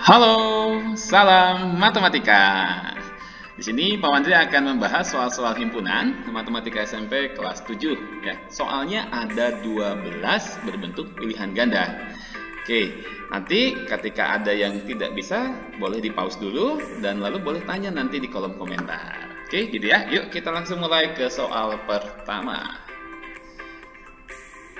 Halo, salam matematika. Di sini Pak Wandri akan membahas soal-soal himpunan matematika SMP kelas 7 ya. Soalnya ada 12 berbentuk pilihan ganda. Oke, nanti ketika ada yang tidak bisa boleh di-pause dulu dan lalu boleh tanya nanti di kolom komentar. Oke, gitu ya. Yuk kita langsung mulai ke soal pertama.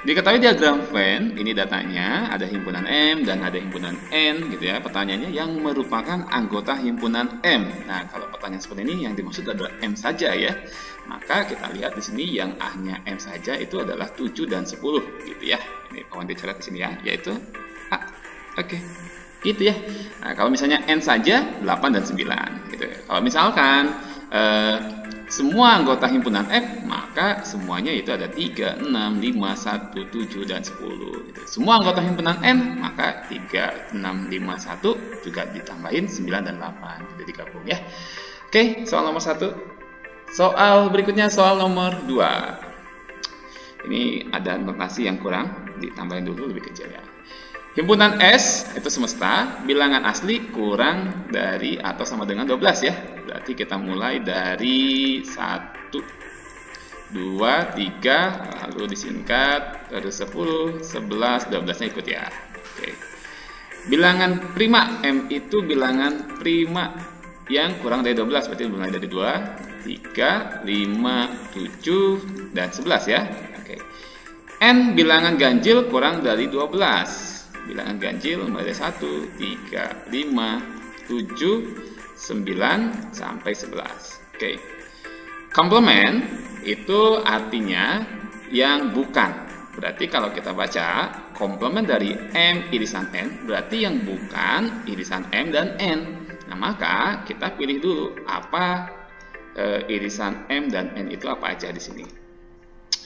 Diketahui diagram Venn, ini datanya, ada himpunan M dan ada himpunan N gitu ya. Pertanyaannya yang merupakan anggota himpunan M. Nah, kalau pertanyaan seperti ini yang dimaksud adalah M saja ya. Maka kita lihat di sini yang A-nya M saja itu adalah 7 dan 10 gitu ya. Ini kawan dicoret di sini ya, yaitu A. Oke. Gitu ya. Nah, kalau misalnya N saja 8 dan 9 gitu ya. Kalau misalkan semua anggota himpunan F, maka semuanya itu ada 3, 6, 5, 1, 7, dan 10. Gitu. Semua anggota himpunan N, maka 3, 6, 5, 1 juga ditambahin 9 dan 8. Jadi digabung ya. Oke, soal nomor 1. Soal berikutnya, soal nomor 2. Ini ada notasi yang kurang, ditambahin dulu lebih kecil ya. Himpunan S itu semesta, bilangan asli kurang dari atau sama dengan 12 ya. Berarti kita mulai dari 1, 2, 3, lalu disingkat, terus 10, 11, 12-nya ikut ya. Oke. Bilangan prima M itu bilangan prima yang kurang dari 12, berarti mulai dari 2, 3, 5, 7, dan 11 ya. Oke. N bilangan ganjil kurang dari 12. Bilangan ganjil mulai dari 1, 3, 5, 7, 9, sampai 11. Oke. Komplement itu artinya yang bukan. Berarti kalau kita baca komplement dari M irisan N, berarti yang bukan irisan M dan N. Nah, maka kita pilih dulu apa irisan M dan N itu apa aja di sini.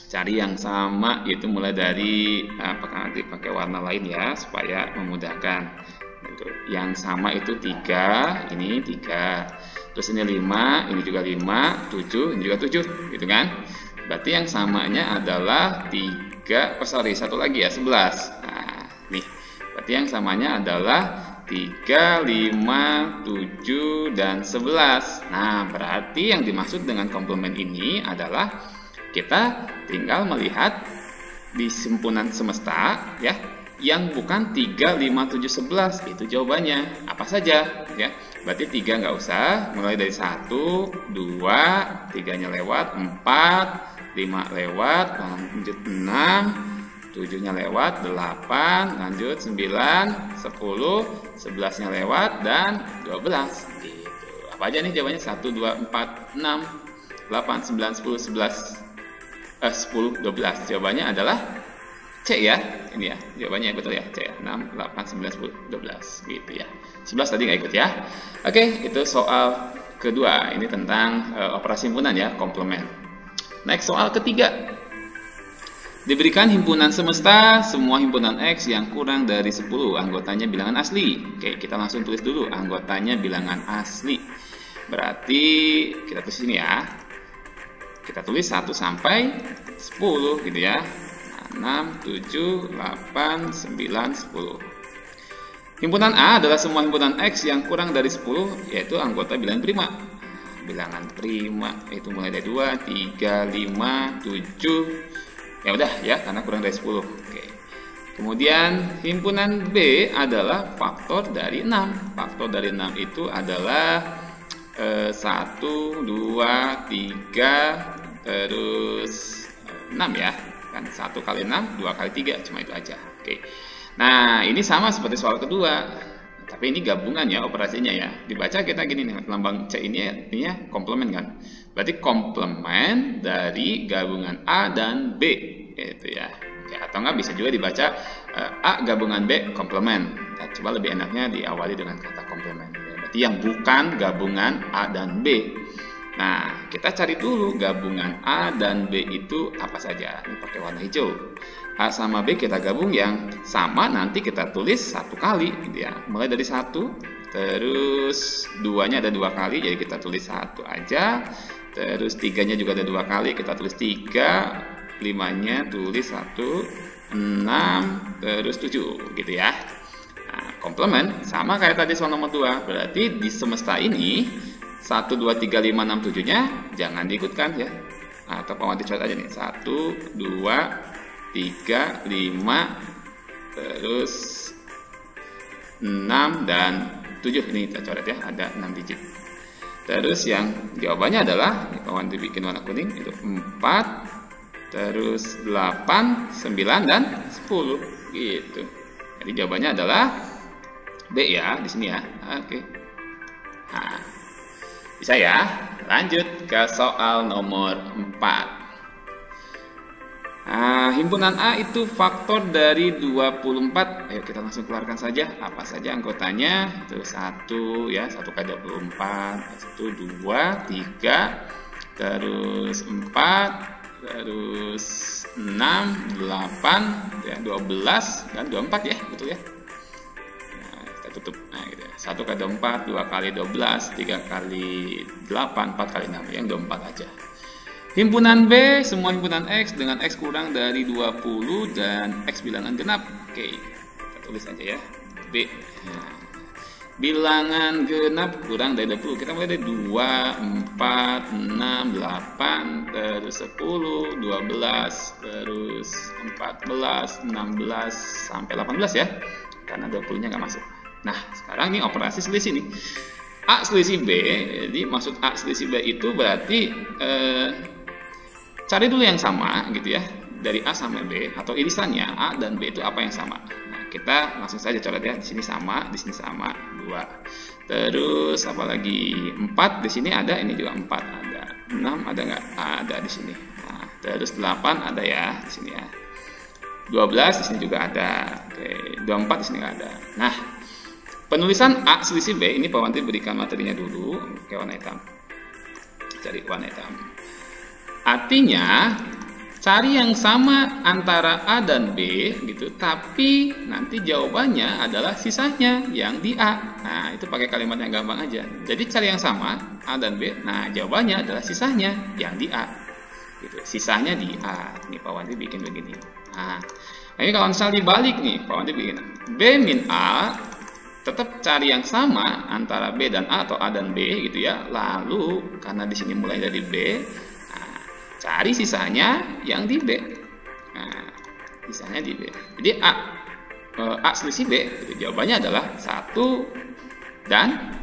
Cari yang sama, itu mulai dari apakah nanti pakai warna lain ya supaya memudahkan. Yang sama itu 3, ini 3, terus ini 5, ini juga 5, 7, ini juga 7 gitu kan. Berarti yang samanya adalah 3, satu lagi ya, 11. Nah, nih, berarti yang samanya adalah 3, 5, 7, dan 11. Nah, berarti yang dimaksud dengan komplement ini adalah kita tinggal melihat di himpunan semesta ya, yang bukan 3, 5, 7, 11 itu jawabannya apa saja ya. Berarti 3 nggak usah, mulai dari 1, 2, 3-nya lewat, 4, 5 lewat, lanjut 6, 7-nya lewat, 8, lanjut 9, 10, 11-nya lewat, dan 12 gitu. Apa aja nih jawabannya? 1, 2, 4, 6, 8, 9, 10, 11, 10, 12. Jawabannya adalah C ya. Ini ya, jawabannya betul ya, C ya. 6, 8, 9, 10, 12 gitu ya. 11 tadi nggak ikut ya. Oke, itu soal kedua. Ini tentang operasi himpunan ya, komplement. Next, soal ketiga. Diberikan himpunan semesta, semua himpunan X yang kurang dari 10 anggotanya bilangan asli. Oke, kita langsung tulis dulu anggotanya bilangan asli. Berarti kita tulis ini ya. Kita tulis 1 sampai 10 gitu ya. 6, 7, 8, 9, 10. Himpunan A adalah semua himpunan X yang kurang dari 10, yaitu anggota bilangan prima. Bilangan prima itu mulai dari 2, 3, 5, 7. Ya udah ya, karena kurang dari 10. Oke. Kemudian himpunan B adalah faktor dari 6. Faktor dari 6 itu adalah 1, 2, 3, terus 6 ya. Kan 1 kali 6, 2 kali 3, cuma itu aja. Oke. Nah, ini sama seperti soal kedua. Tapi ini gabungan ya operasinya ya. Dibaca kita gini nih, lambang C ini artinya komplement kan. Berarti komplement dari gabungan A dan B gitu ya. Oke, atau enggak bisa juga dibaca A gabungan B komplement. Nah, coba lebih enaknya diawali dengan kata komplement. Berarti yang bukan gabungan A dan B. Nah, kita cari dulu gabungan A dan B itu apa saja. Ini pakai warna hijau. A sama B kita gabung, yang sama nanti kita tulis 1 kali gitu ya. Mulai dari 1, terus 2-nya ada 2 kali, jadi kita tulis 1 aja. Terus 3-nya juga ada 2 kali, kita tulis 3. 5-nya tulis 1, 6, terus 7 gitu ya. Nah, komplement sama kayak tadi soal nomor 2. Berarti di semesta ini 1, 2, 3, 5, 6, 7-nya jangan diikutkan ya. Atau Pak Wanti coret aja nih. 1, 2, 3, 5, terus 6 dan 7. Ini kita coret ya, ada 6 digit. Terus yang jawabannya adalah, Pak Wanti bikin warna kuning, itu 4, terus 8, 9, dan 10 gitu. Jadi jawabannya adalah B ya, di sini ya. Oke. Nah, bisa ya. Lanjut ke soal nomor 4. Nah, himpunan A itu faktor dari 24. Ayo kita langsung keluarkan saja. Apa saja anggotanya? Itu 1 ya, 1 kali 24, 1, 2, 3, terus 4, terus 6, 8, ya, 12, dan 24 ya, betul ya. Nah, kita tutup. Nah, gitu ya. 1 kali 24, 2 kali 12, 3 kali 8, 4 kali 6, yang 24 aja. Himpunan B, semua himpunan X dengan X kurang dari 20 dan X bilangan genap. Oke, kita tulis aja ya. B. Nah, bilangan genap kurang dari 20. Kita mulai dari 2, 4, 6, 8, terus 10, 12, terus 14, 16, sampai 18 ya. Karena 20-nya nggak masuk. Nah, sekarang ini operasi selisih nih. A selisih B, jadi maksud A selisih B itu berarti cari dulu yang sama gitu ya, dari A sampai B, atau irisannya A dan B itu apa yang sama. Nah, kita langsung saja coret ya. Di sini sama, di sini sama, 2. Terus apalagi 4 di sini ada, ini juga 4 ada. 6 ada nggak? Ada di sini. Nah, terus 8 ada ya di sini ya. 12 di sini juga ada. Oke, 24 di sini nggak ada. Nah, penulisan A selisih B ini Pak Wanti berikan materinya dulu. Oke, warna hitam. Cari warna hitam. Artinya cari yang sama antara A dan B gitu, tapi nanti jawabannya adalah sisanya yang di A. Nah, itu pakai kalimat yang gampang aja. Jadi cari yang sama A dan B. Nah, jawabannya adalah sisanya yang di A. Gitu. Sisanya di A. Ini Pak Wanti bikin begini. Nah, ini kalau misalnya dibalik nih, Pak Wanti bikin B min A, tetap cari yang sama antara B dan A atau A dan B gitu ya. Lalu karena di sini mulai dari B, cari sisanya yang di B. Nah, sisanya di B. Jadi A selisih B, itu jawabannya adalah 1 dan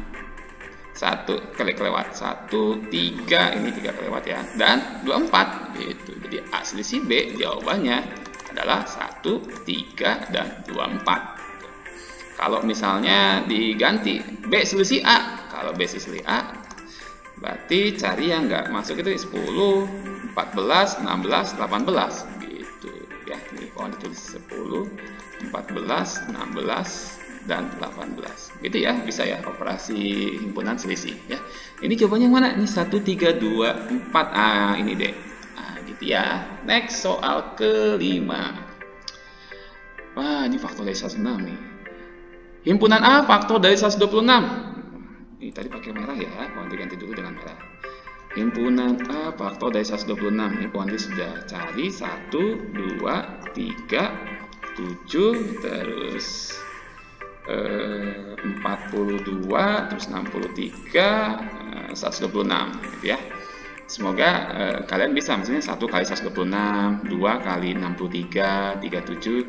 1 kelewat 1, 3, ini 3 kelewat ya, dan 24 gitu. Jadi A selisih B jawabannya adalah 1, 3, dan 24. Kalau misalnya diganti B selisih A, kalau B selisih A berarti cari yang nggak masuk itu 10, 14, 16, 18 gitu ya. Ini kalau ditulis 10, 14, 16, dan 18 gitu ya. Bisa ya operasi himpunan selisih ya. Ini jawabannya yang mana? Ini 1, 3, 2, 4. Ini deh. Nah, gitu ya. Next soal kelima. Wah, ini faktor dari 106 nih. Himpunan A faktor dari 126. Ini tadi pakai merah ya, mau diganti dulu dengan merah. Himpunan A faktor dari 126. Ini Wanti sudah cari 1, 2, 3, 7, terus 42, terus 63, 126 gitu ya. Semoga kalian bisa, misalnya 1 kali 126, 2 kali 63, 37,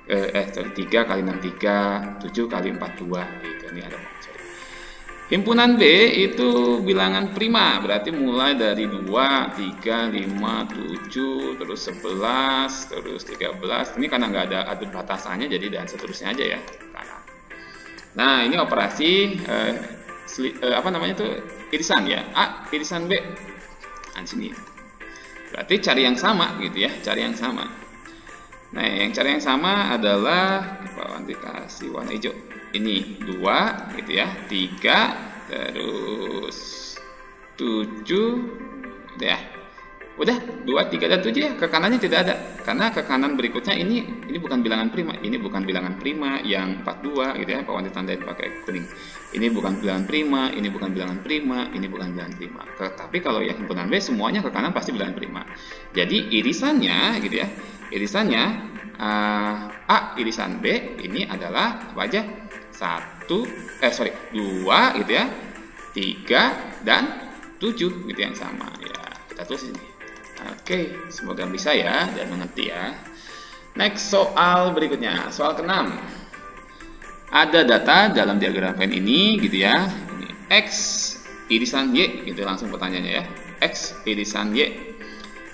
3 kali 63, 7 kali 42 gitu. Ini ada. Himpunan B itu bilangan prima, berarti mulai dari 2, 3, 5, 7, terus 11, terus 13. Ini karena nggak ada atur batasannya, jadi dan seterusnya aja ya. Nah, ini operasi apa namanya itu, irisan ya. A irisan B. Nah, di sini. Berarti cari yang sama gitu ya, cari yang sama. Nah, yang cari yang sama adalah nanti kasih warna hijau. Ini 2 gitu ya, 3, terus 7 ya. Udah 2, 3, dan 7 ya. Ke kanannya tidak ada, karena ke kanan berikutnya ini bukan bilangan prima. Ini bukan bilangan prima yang 42 gitu ya. Pak Wanti tandain pakai kuning. Ini bukan bilangan prima, ini bukan bilangan prima, ini bukan bilangan prima. Tapi kalau yang himpunan B semuanya ke kanan pasti bilangan prima. Jadi irisannya gitu ya. Irisannya A irisan B ini adalah apa aja? 2 gitu ya, 3 dan 7 gitu yang sama ya. Kita tulis ini. Oke, semoga bisa ya dan mengerti ya. Next, soal berikutnya, soal ke-6. Ada data dalam diagram Venn ini gitu ya. Ini X irisan Y gitu langsung pertanyaannya ya. X irisan Y.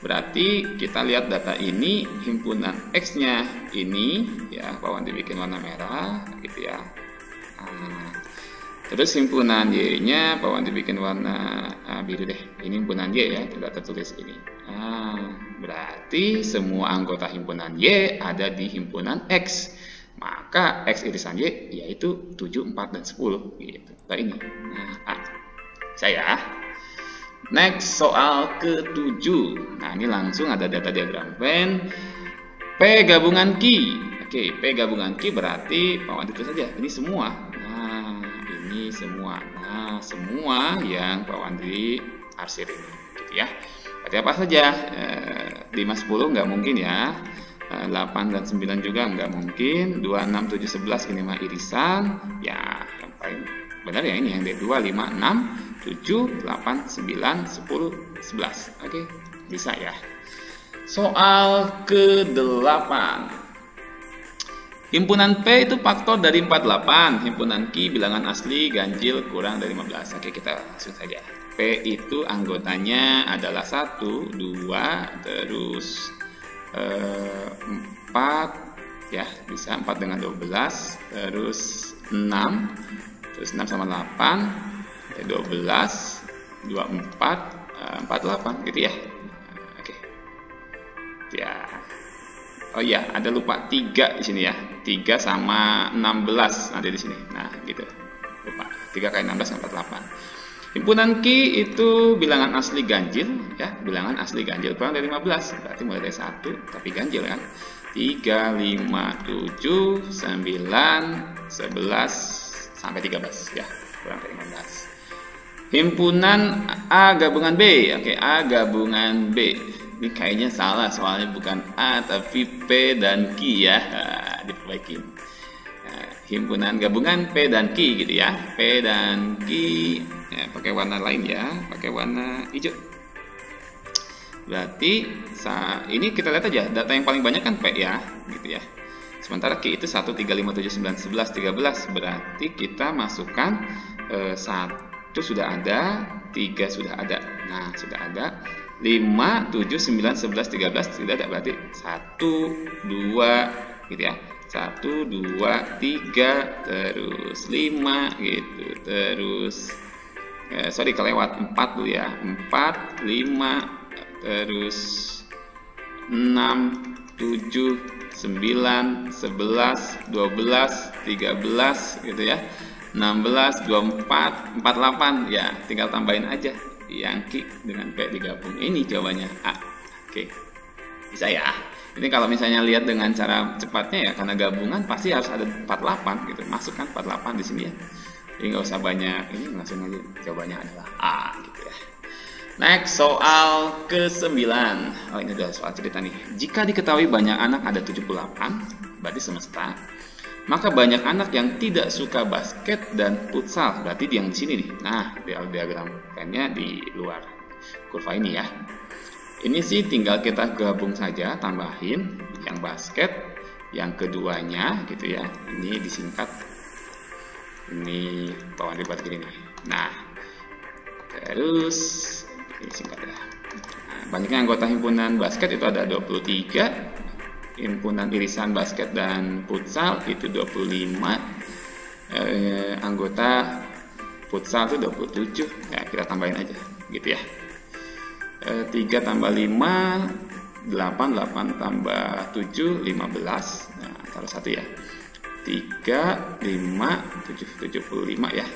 Berarti kita lihat data ini, himpunan X-nya ini ya, Wawan dibikin warna merah gitu ya. Nah, terus himpunan Y-nya Wawan dibikin warna biru deh. Ini himpunan Y ya, tidak tertulis ini. Nah, berarti semua anggota himpunan Y ada di himpunan X. Maka X irisan Y yaitu 7, 4, dan 10 gitu. Nah, ini. Nah, saya. Next, soal ke-7. Nah, ini langsung ada data diagram Venn. P gabungan Q. Oke, P gabungan Q berarti Wawan itu saja. Ini semua. Nah, ini semua. Nah, semua yang Wawan di arsir ini, gitu ya. Berarti apa saja? 5, 10 nggak mungkin ya. 8 dan 9 juga nggak mungkin. 2, 6, 7, 11 ini mah irisan. Ya, yang paling benar ya ini yang D2, 5, 6, 7, 8, 9, 10, 11. Oke, bisa ya. Soal ke-8. Himpunan P itu faktor dari 48. Himpunan Q bilangan asli ganjil kurang dari 15. Oke, kita langsung saja. P itu anggotanya adalah 1, 2, terus 4 ya, bisa 4 dengan 12, terus 6, terus 6 sama 8, 12, 24, 48 gitu ya. Oke. Ya. Oh iya, ada lupa 3 di sini ya. 3 sama 16 ada di sini. Nah, gitu. Lupa. 3 kali 16 48. Himpunan Q itu bilangan asli ganjil ya, bilangan asli ganjil kurang dari 15. Berarti mulai dari 1 tapi ganjil kan. 3, 5, 7, 9, 11 sampai 13 ya, kurang dari 15. Himpunan A gabungan B. Oke, A gabungan B. Ini kayaknya salah, soalnya bukan A tapi P dan Q ya. Diperbaiki. Himpunan gabungan P dan Q gitu ya. P dan Q ya, pakai warna lain ya, pakai warna hijau. Berarti ini kita lihat aja data yang paling banyak kan P ya, gitu ya. Sementara Q itu 1, 3, 5, 7, 9, 11, 13. Berarti kita masukkan 1 sudah ada, 3 sudah ada. Nah, sudah ada. 5, 7, 9, 11, 13 sudah ada. Berarti 1, 2 gitu ya. 1, 2, 3, terus 5 gitu. Terus sorry kelewat 4 dulu ya. 4, 5, terus 6, 7, 9, 11, 12, 13 gitu ya. 16, 24, 48 ya, tinggal tambahin aja yang Q dengan P digabung. Ini jawabannya A. Oke, bisa ya. Ini kalau misalnya lihat dengan cara cepatnya ya, karena gabungan pasti harus ada 48 gitu. Masukkan 48 di sini ya. Jadi nggak usah banyak, ini langsung aja jawabannya adalah A gitu ya. Next, soal ke-9. Oh, ini udah soal cerita nih. Jika diketahui banyak anak ada 78, berarti semesta. Maka banyak anak yang tidak suka basket dan futsal, berarti yang di sini nih. Nah, diagram Venn-nya di luar kurva ini ya. Ini sih tinggal kita gabung saja, tambahin yang basket, yang keduanya gitu ya. Ini disingkat. Ini Wawan dibuat gini nih. Nah, terus ini singkat ya. Nah, banyaknya anggota himpunan basket itu ada 23. Himpunan irisan basket dan futsal itu 25. Anggota futsal itu 27. Ya, kita tambahin aja gitu ya. 3 tambah 5 8, 8 tambah 7 15. Nah, taruh 1 ya. 3, 5, 7, 75 ya.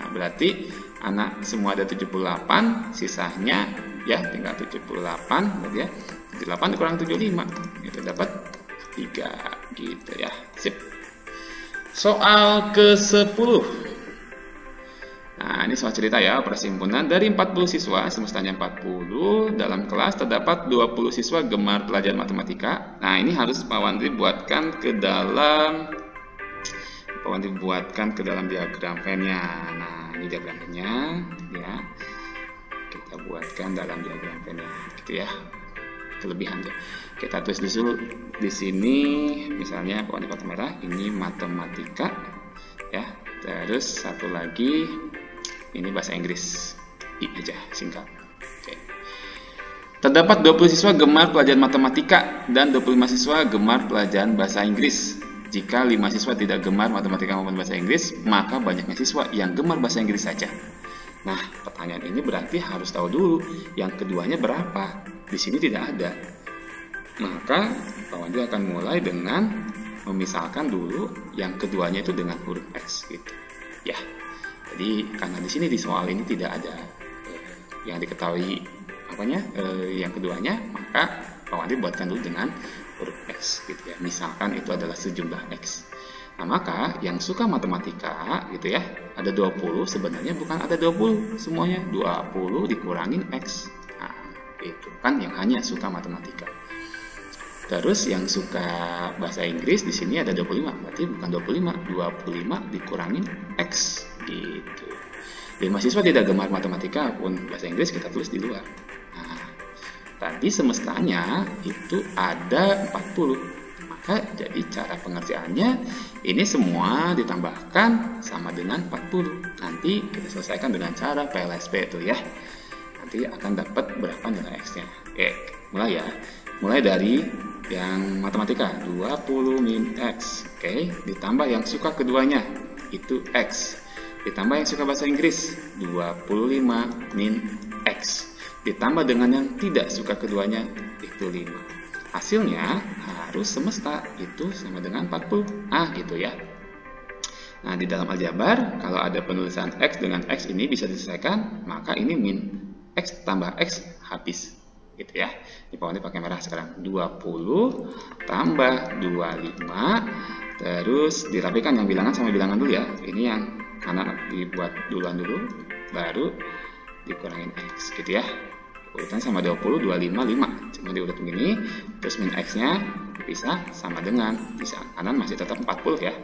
Nah, berarti anak semua ada 78, sisanya ya tinggal 78 berarti ya. 78 dikurang 75 itu dapat 3 gitu ya. Sip. Soal ke-10. Nah, ini soal cerita ya, persimpunan dari 40 siswa, semestanya 40, dalam kelas terdapat 20 siswa gemar pelajaran matematika. Nah, ini harus Pak Wandri buatkan ke dalam Pak Wandi buatkan ke dalam diagram Venn-nya. Nah, ini diagram Venn-nya ya. Kita buatkan dalam diagram Venn-nya gitu ya. Kelebihannya. Kita tulis dulu di sini misalnya Pak Wandi pakai merah, ini matematika ya. Terus satu lagi ini bahasa Inggris. I aja singkat. Oke. Terdapat 20 siswa gemar pelajaran matematika dan 25 siswa gemar pelajaran bahasa Inggris. Jika 5 siswa tidak gemar matematika maupun bahasa Inggris, maka banyaknya siswa yang gemar bahasa Inggris saja. Nah, pertanyaan ini berarti harus tahu dulu yang keduanya berapa. Di sini tidak ada. Maka Pak Wandi akan mulai dengan memisalkan dulu yang keduanya itu dengan huruf X gitu. Ya. Jadi karena di sini di soal ini tidak ada yang diketahui yang keduanya, maka Pak Wandi buatkan dulu dengan huruf X gitu ya. Misalkan itu adalah sejumlah X. Nah, maka yang suka matematika gitu ya, ada 20, sebenarnya bukan ada 20 semuanya, 20 dikurangin X. Nah, itu kan yang hanya suka matematika. Terus yang suka bahasa Inggris di sini ada 25, berarti bukan 25 dikurangin X gitu. 5 siswa tidak gemar matematika pun bahasa Inggris kita tulis di luar. Nah, tadi semestanya itu ada 40. Maka jadi cara pengerjaannya ini semua ditambahkan sama dengan 40. Nanti kita selesaikan dengan cara PLSP itu ya. Nanti akan dapat berapa nilai X-nya. Oke, mulai ya. Mulai dari yang matematika 20 min X. Oke, ditambah yang suka keduanya itu X. Ditambah yang suka bahasa Inggris 25 min X. Ditambah dengan yang tidak suka keduanya itu 5. Hasilnya harus semesta itu sama dengan 40. Gitu ya. Nah, di dalam aljabar kalau ada penulisan X dengan X ini bisa diselesaikan, maka ini min X tambah X habis. Gitu ya. Ini Pak Wandi pakai merah sekarang. 20 tambah 25. Terus dirapikan yang bilangan sama bilangan dulu ya. Ini yang kanan dibuat duluan dulu, baru dikurangin X gitu ya. Urutan sama 20, 25, 5. Cuma diurut begini, terus min X-nya bisa sama dengan, bisa kanan masih tetap 40 ya.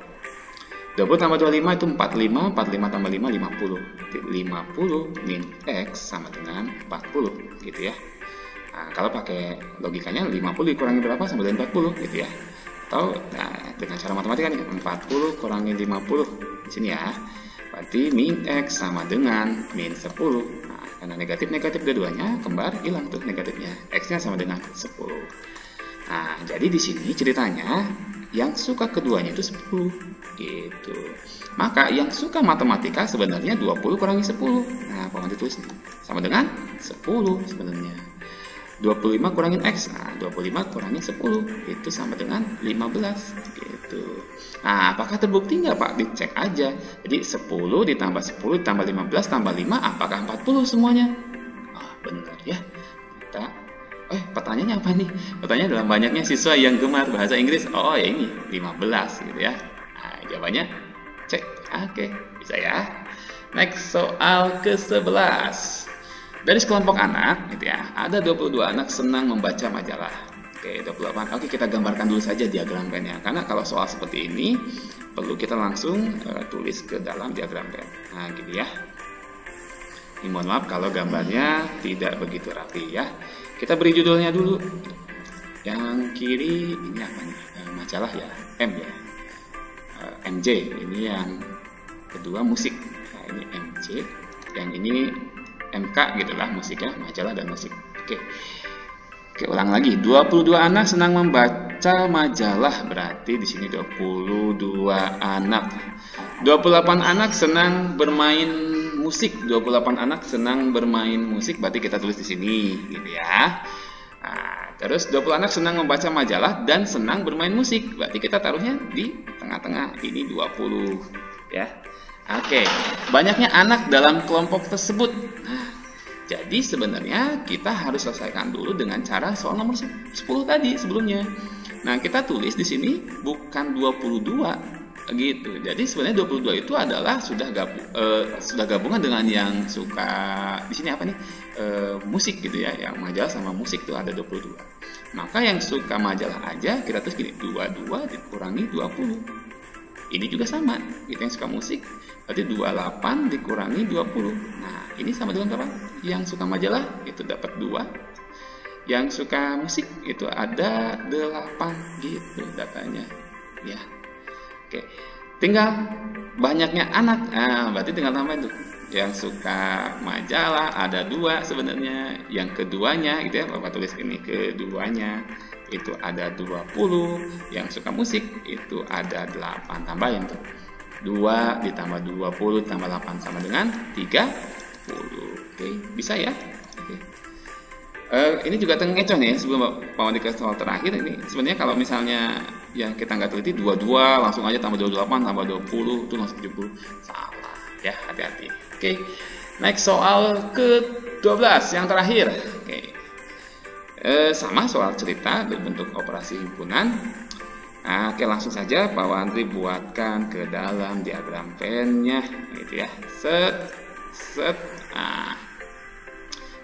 20 tambah 25 itu 45, 45 tambah 5, 50. 50 min X sama dengan 40 gitu ya. Nah, kalau pakai logikanya 50 dikurangi berapa sama dengan 40 gitu ya. Atau dengan cara matematika nih, 40 kurangi 50 di sini ya. Berarti min X sama dengan min 10. Nah, karena negatif-negatif keduanya kembar, hilang tuh negatifnya. X-nya sama dengan 10. Nah, jadi di sini ceritanya yang suka keduanya itu 10 gitu. Maka yang suka matematika sebenarnya 20 kurangi 10. Nah, Pak Wandi tulis sama dengan 10 sebenarnya. 25 kurangin X, nah 25 kurangin 10 itu sama dengan 15 gitu. Nah, apakah terbukti nggak Pak? Dicek aja. Jadi 10 ditambah 10 ditambah 15 tambah 5 apakah 40 semuanya? Benar ya. Kita pertanyaannya apa nih? Pertanyaan dalam banyaknya siswa yang gemar bahasa Inggris. Oh ya ini 15 gitu ya. Nah, jawabannya cek. Oke, bisa ya. Next soal ke-11. Dari sekelompok anak gitu ya, ada 22 anak senang membaca majalah. Oke, 28. Oke, kita gambarkan dulu saja diagram Venn-nya. Karena kalau soal seperti ini perlu kita langsung tulis ke dalam diagram Venn. Nah, gitu ya. Ini mohon maaf kalau gambarnya tidak begitu rapi ya. Kita beri judulnya dulu. Yang kiri ini apa nih? Majalah ya, M ya. MJ, ini yang kedua musik. Nah, ini MJ. Yang ini MK gitulah musiknya, majalah dan musik. Oke, ulang lagi. 22 anak senang membaca majalah, berarti di sini 22 anak. 28 anak senang bermain musik. 28 anak senang bermain musik, berarti kita tulis di sini gitu ya. Nah, terus 20 anak senang membaca majalah dan senang bermain musik, berarti kita taruhnya di tengah-tengah. Ini 20 ya. Oke, banyaknya anak dalam kelompok tersebut. Nah, jadi sebenarnya kita harus selesaikan dulu dengan cara soal nomor 10 tadi sebelumnya. Nah, kita tulis di sini bukan 22 gitu. Jadi sebenarnya 22 itu adalah sudah gabungan dengan yang suka di sini apa nih? Musik gitu ya. Yang majalah sama musik itu ada 22. Maka yang suka majalah aja kita tulis gini, 22 dikurangi 20. ini juga sama, gitu. Yang suka musik berarti 28 dikurangi 20. Nah, ini sama dengan berapa? Yang suka majalah itu dapat 2. Yang suka musik itu ada 8, gitu datanya ya. Oke, tinggal banyaknya anak. Nah, berarti tinggal tambah itu. Yang suka majalah ada 2 sebenarnya. Yang keduanya gitu ya, Bapak tulis ini keduanya itu ada 20. Yang suka musik itu ada 8. Tambahin tuh. 2 ditambah 20 tambah 8 sama dengan 30. Oke, bisa ya? Oke. Ini juga ngecoh nih sebelum Pak Wandi ke soal terakhir. Ini sebenarnya kalau misalnya yang kita nggak teliti 22 langsung aja tambah 28 tambah 20 itu langsung 70. Salah ya, hati-hati. Oke, next soal ke-12 yang terakhir. Oke. Sama soal cerita berbentuk operasi himpunan. Nah, oke, langsung saja Pak Wandri buatkan ke dalam diagram Venn-nya gitu ya. Set. Nah,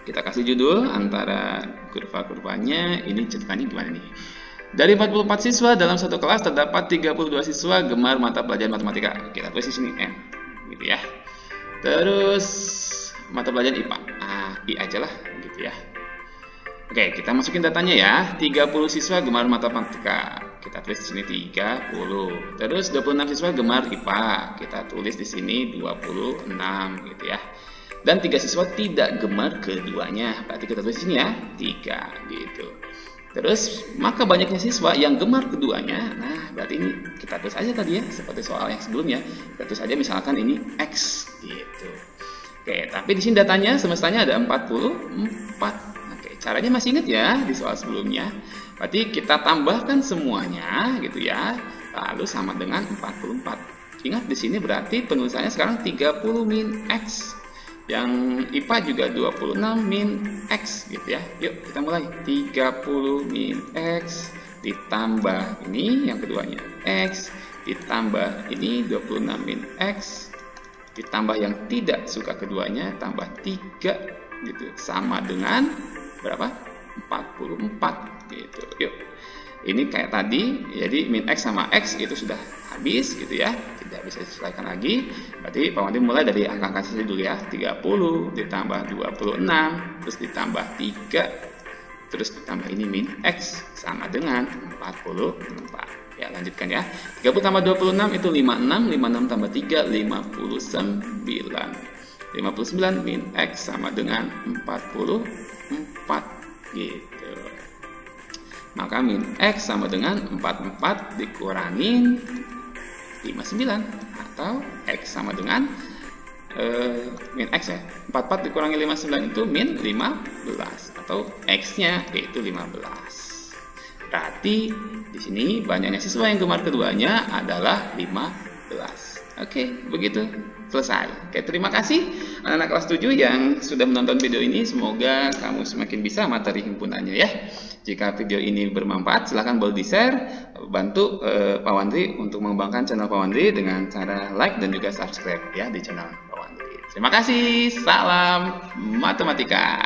kita kasih judul antara kurva-kurvanya. Ini ceritanya gimana nih? Dari 44 siswa dalam satu kelas terdapat 32 siswa gemar mata pelajaran matematika. Kita tulis di sini M, gitu ya. Terus mata pelajaran IPA. I aja lah, gitu ya. Oke, kita masukin datanya ya. 30 siswa gemar matematika. Kita tulis di sini 30. Terus 26 siswa gemar IPA. Kita tulis di sini 26, gitu ya. Dan 3 siswa tidak gemar keduanya. Berarti kita tulis di sini ya 3 gitu. Terus maka banyaknya siswa yang gemar keduanya. Nah, berarti ini kita tulis aja tadi ya seperti soal yang sebelumnya. Kita tulis aja misalkan ini X gitu. Oke, tapi di sini datanya semestanya ada 44. Oke, caranya masih ingat ya di soal sebelumnya. Berarti kita tambahkan semuanya gitu ya. Lalu sama dengan 44. Ingat di sini berarti penulisannya sekarang 30 min X. Yang IPA juga 26 min X gitu ya. Yuk kita mulai. 30 min X ditambah ini yang keduanya X ditambah ini 26 min X ditambah yang tidak suka keduanya tambah 3 gitu sama dengan berapa? 44 gitu. Yuk. Ini kayak tadi, jadi min X sama X itu sudah habis gitu ya, tidak bisa disesuaikan lagi. Berarti Pak Wandi mulai dari angka-angka sisi dulu ya, 30 ditambah 26, terus ditambah 3, terus ditambah ini min X sama dengan 44. Ya, lanjutkan ya. 30 tambah 26 itu 56, 56 tambah 3, 59. 59 min X sama dengan 44 gitu. Maka min X sama dengan 44 dikurangin 59 atau X sama dengan min X ya. 44 dikurangi 59 itu min 15 atau X-nya yaitu 15. Berarti di sini banyaknya siswa yang gemar keduanya adalah 15. Oke, begitu selesai. Oke, terima kasih anak-anak kelas 7 yang sudah menonton video ini. Semoga kamu semakin bisa materi himpunannya ya. Jika video ini bermanfaat, silahkan boleh di-share. Bantu Pak Wandri untuk mengembangkan channel Pak Wandri dengan cara like dan juga subscribe ya di channel Pak Wandri. Terima kasih. Salam matematika.